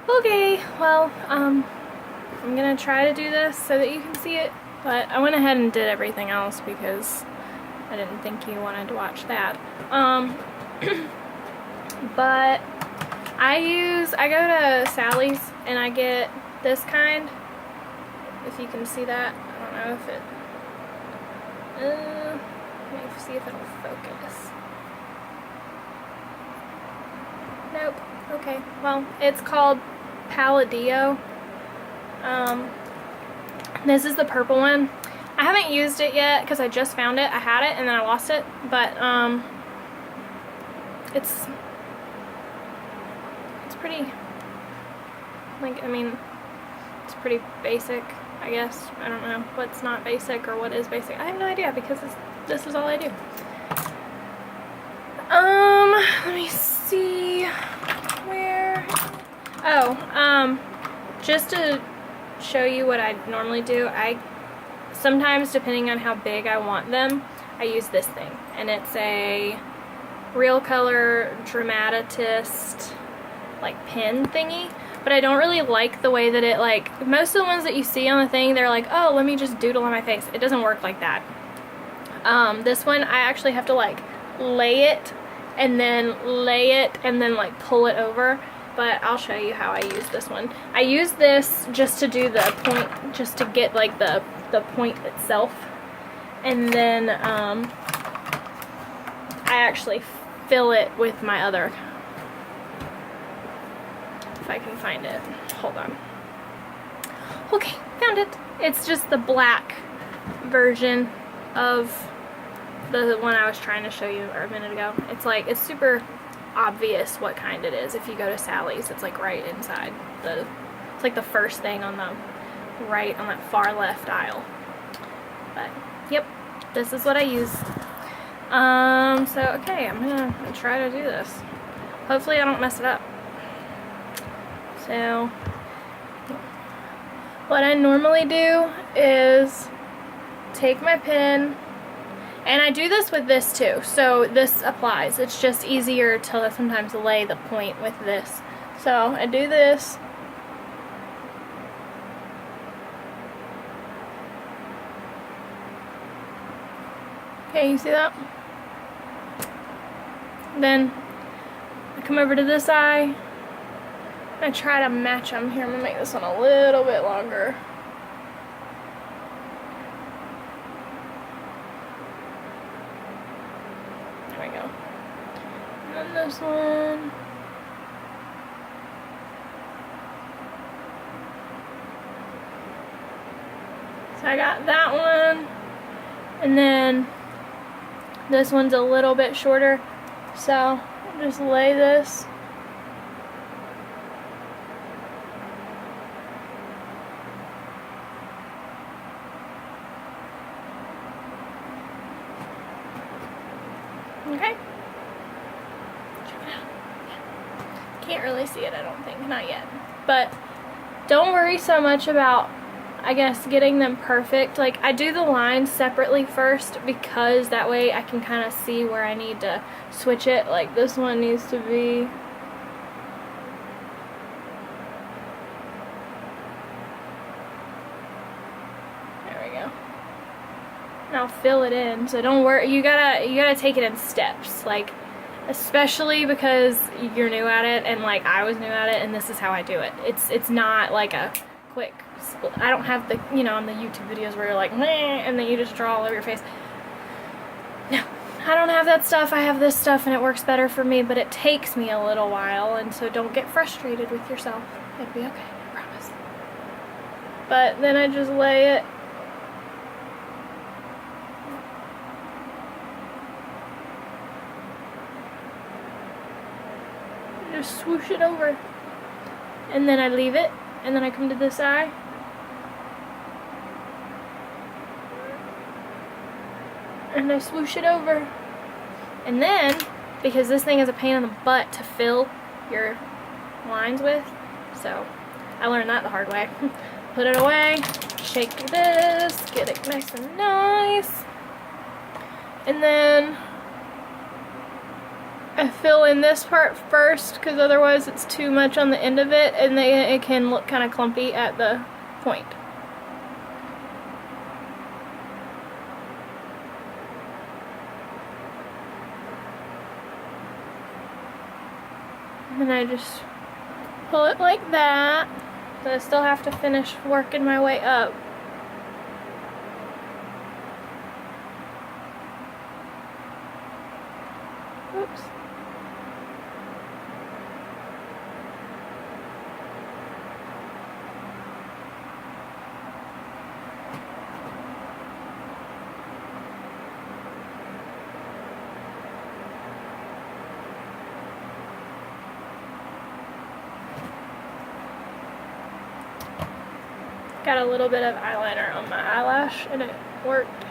Okay, well, I'm gonna try to do this so that you can see it, but I went ahead and did everything else because I didn't think you wanted to watch that. But I go to Sally's and I get this kind, if you can see that. I don't know if it, let me see if it'll focus. Nope. Okay, well, it's called Palladio. This is the purple one. I haven't used it yet because I just found it. I had it and then I lost it, but it's pretty, like, I mean, it's pretty basic, I guess. I don't know what's not basic or what is basic. I have no idea because this is all I do. Let me see where. Oh, just to show you what I normally do, I sometimes, depending on how big I want them, I use this thing, and it's a Real Color Dramatist like pen thingy, but I don't really like the way that it, like, most of the ones that you see on the thing, they're like, oh, let me just doodle on my face. It doesn't work like that. This one, I actually have to like lay it and then like pull it over, but I'll show you how I use this one. I use this just to do the point, just to get like the point itself, and then I actually fill it with my other, if I can find it, hold on. Okay, found it. It's just the black version of the one I was trying to show you a minute ago. It's like, it's super obvious what kind it is. If you go to Sally's, it's like right inside it's like the first thing on the right, on that far left aisle. But yep, this is what I use. So okay, I'm gonna try to do this. Hopefully I don't mess it up. So what I normally do is take my pen, and I do this with this too, so this applies. It's just easier to sometimes lay the point with this. So I do this. Okay, you see that? Then I come over to this eye. I try to match them. Here, I'm gonna make this one a little bit longer. There we go. And then this one. So I got that one. And then this one's a little bit shorter. So I'll just lay this. Okay. Check it out. Can't really see it, I don't think. Not yet. But don't worry so much about, I guess, getting them perfect. Like, I do the lines separately first because that way I can kind of see where I need to switch it. Like, this one needs to be... There we go. And I'll fill it in. So don't worry, you gotta take it in steps. Like, especially because you're new at it, and like I was new at it, and this is how I do it. It's not like a quick split. I don't have the, you know, on the YouTube videos where you're like, meh, and then you just draw all over your face. No, I don't have that stuff. I have this stuff, and it works better for me, but it takes me a little while, and so don't get frustrated with yourself. It'll be okay, I promise. But then I just lay it. Just swoosh it over, and then I leave it, and then I come to this eye, and I swoosh it over, and then, because this thing is a pain in the butt to fill your lines with, so I learned that the hard way. Put it away, shake this, get it nice and nice, and then I fill in this part first because otherwise it's too much on the end of it and then it can look kind of clumpy at the point. And I just pull it like that. But I still have to finish working my way up. Oops. Got a little bit of eyeliner on my eyelash and it worked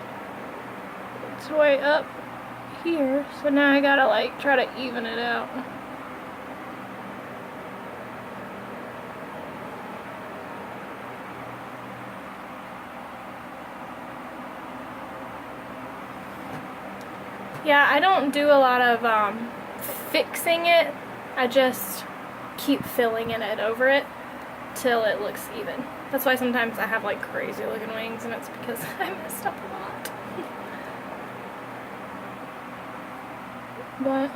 its way up here, so now I gotta like try to even it out. Yeah, I don't do a lot of fixing it. I just keep filling in it over it till it looks even. That's why sometimes I have like crazy looking wings, and it's because I messed up a lot. But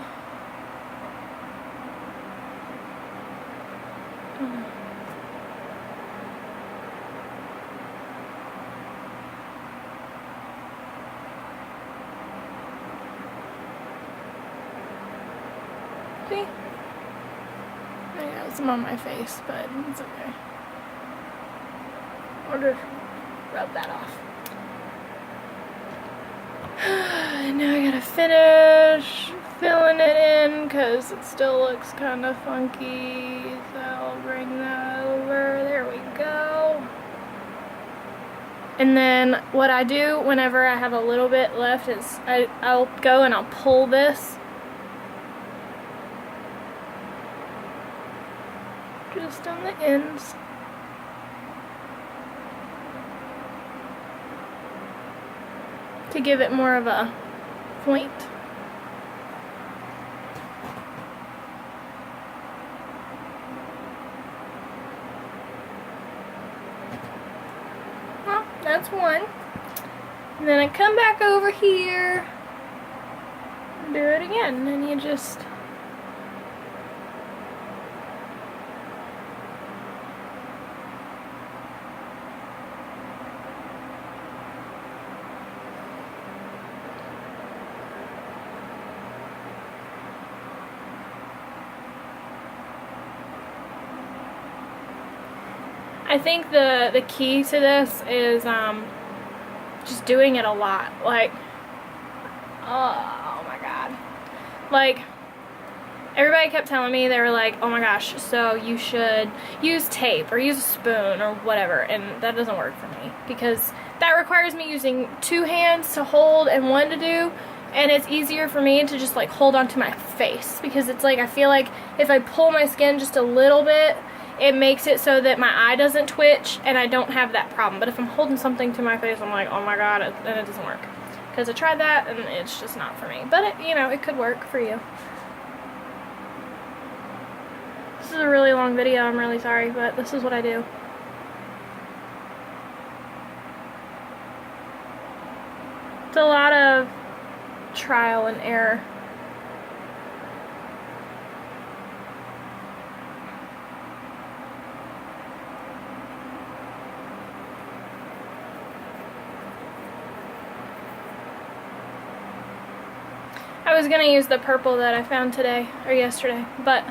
see? I got some on my face, but it's okay. I'll just rub that off. And now I gotta finish filling it in because it still looks kind of funky. So I'll bring that over. There we go. And then what I do whenever I have a little bit left is I'll go and I'll pull this just on the ends. To give it more of a point. Well, that's one. And then I come back over here and do it again, and you just I think the key to this is just doing it a lot. Like, oh my god. Like, everybody kept telling me, they were like, oh my gosh, so you should use tape or use a spoon or whatever, and that doesn't work for me because that requires me using two hands to hold and one to do, and it's easier for me to just like hold onto my face because it's like I feel like if I pull my skin just a little bit, it makes it so that my eye doesn't twitch and I don't have that problem. But if I'm holding something to my face, I'm like, oh my god, and it doesn't work. Because I tried that and it's just not for me. But, it could work for you. This is a really long video, I'm really sorry, but this is what I do. It's a lot of trial and error. I was gonna use the purple that I found today, or yesterday, but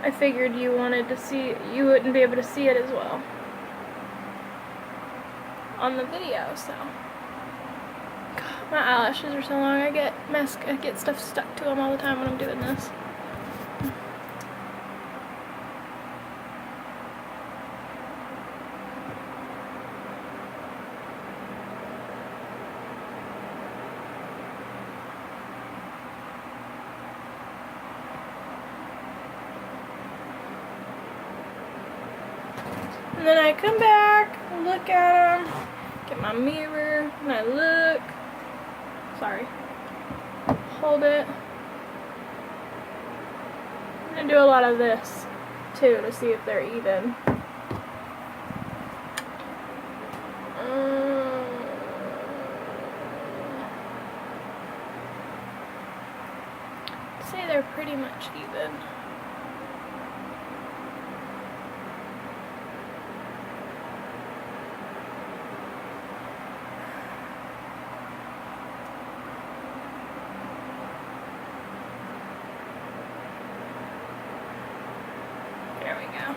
I figured you wouldn't be able to see it as well on the video, so. God, my eyelashes are so long, I get stuff stuck to them all the time when I'm doing this. And then I come back, look at them, get my mirror, and I look, sorry, hold it, And do a lot of this too to see if they're even. Say they're pretty much even. There we go.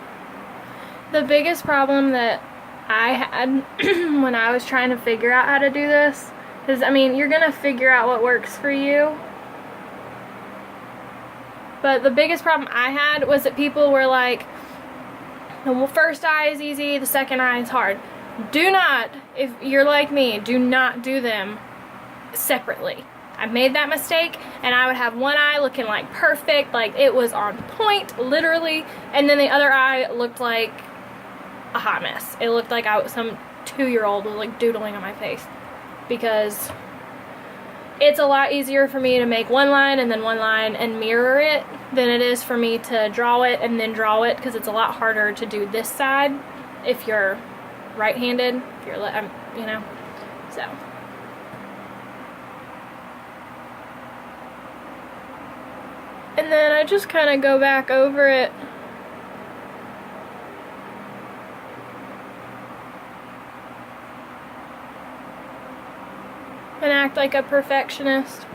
The biggest problem that I had when I was trying to figure out how to do this is, I mean, you're gonna figure out what works for you. But the biggest problem I had was that people were like, the first eye is easy, the second eye is hard. Do not, if you're like me, do not do them separately. I made that mistake, and I would have one eye looking like perfect, like it was on point, literally, and then the other eye looked like a hot mess. It looked like some 2-year-old was like doodling on my face, because it's a lot easier for me to make one line and then one line and mirror it than it is for me to draw it and then draw it, because it's a lot harder to do this side if you're right-handed, if you're, you know, so. And then I just kind of go back over it. And act like a perfectionist.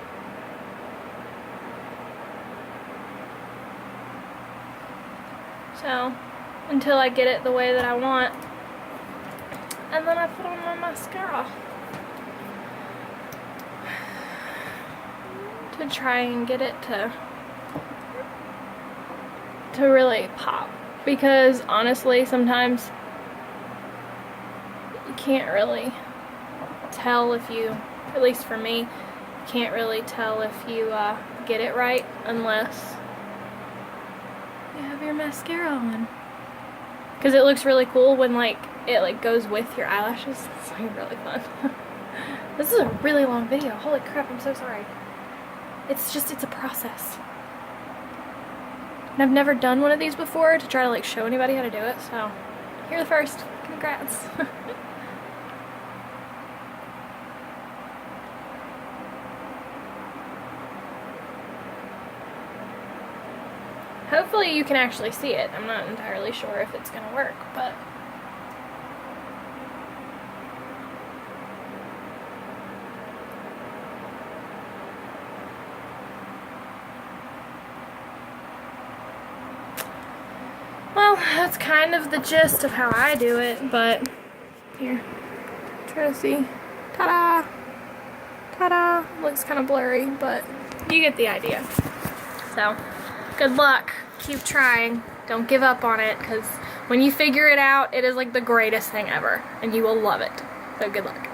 So, until I get it the way that I want. And then I put on my mascara. To try and get it to really pop, because honestly sometimes you can't really tell if you, at least for me, can't really tell if you get it right unless you have your mascara on, because it looks really cool when like it like goes with your eyelashes. It's like really fun. This is a really long video. Holy crap, I'm so sorry. It's a process. And I've never done one of these before to try to like show anybody how to do it, so you're the first. Congrats. Hopefully you can actually see it. I'm not entirely sure if it's gonna work, but well, that's kind of the gist of how I do it, but here, try to see. Ta-da! Ta-da! Looks kind of blurry, but you get the idea. So, good luck. Keep trying. Don't give up on it, because when you figure it out, it is like the greatest thing ever, and you will love it. So good luck.